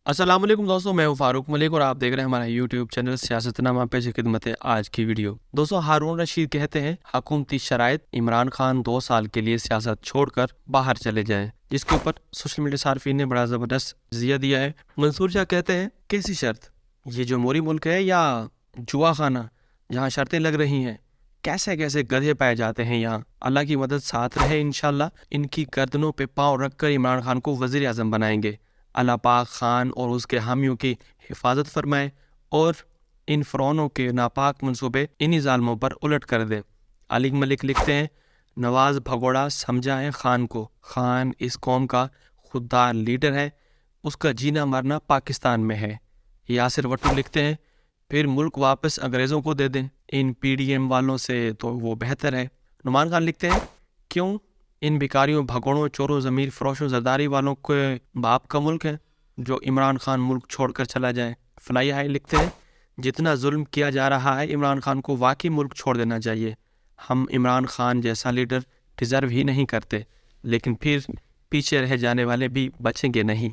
अस्सलाम वालेकुम दोस्तों, मैं हूं फारूक मलिक और आप देख रहे हैं हमारा यूट्यूब चैनल सियासतनामा। पेश खिदमत है आज की वीडियो। दोस्तों, हारून रशीद कहते हैं हुकूमती शराइत इमरान खान 2 साल के लिए सियासत छोड़कर बाहर चले जाएं, जिसके ऊपर सोशल मीडिया सार्फिन ने बड़ा ज़बरदस्त जिया दिया है। मंसूर शाह कहते हैं कैसी शर्त, ये जमहूरी मुल्क है या जुआ खाना जहाँ शर्तें लग रही हैं, कैसे कैसे गधे पाए जाते हैं यहाँ। अल्लाह की मदद साथ रहे, इंशाल्लाह इनकी गर्दनों पे पाँव रखकर इमरान खान को वज़ीर आज़म बनाएंगे। अल्लाह पाक खान और उसके हामियों की हिफाजत फरमाए और इन फ़िरौनों के नापाक मंसूबे इन्हीं ज़ालिमों पर उलट कर दे। अली मलिक लिखते हैं नवाज भगोड़ा समझाएं खान को, खान इस कौम का खुददार लीडर है, उसका जीना मरना पाकिस्तान में है। यासिर वट्टू लिखते हैं फिर मुल्क वापस अंग्रेज़ों को दे दें, इन PDM वालों से तो वो बेहतर है। नुमान खान लिखते हैं क्यों इन भिखारियों भगोड़ों चोरों ज़मीर फरोशों जरदारी वालों के बाप का मुल्क है जो इमरान खान मुल्क छोड़कर चला जाए। फनाई हाई लिखते हैं जितना जुल्म किया जा रहा है इमरान खान को वाकई मुल्क छोड़ देना चाहिए। हम इमरान खान जैसा लीडर डिज़र्व ही नहीं करते, लेकिन फिर पीछे रह जाने वाले भी बचेंगे नहीं।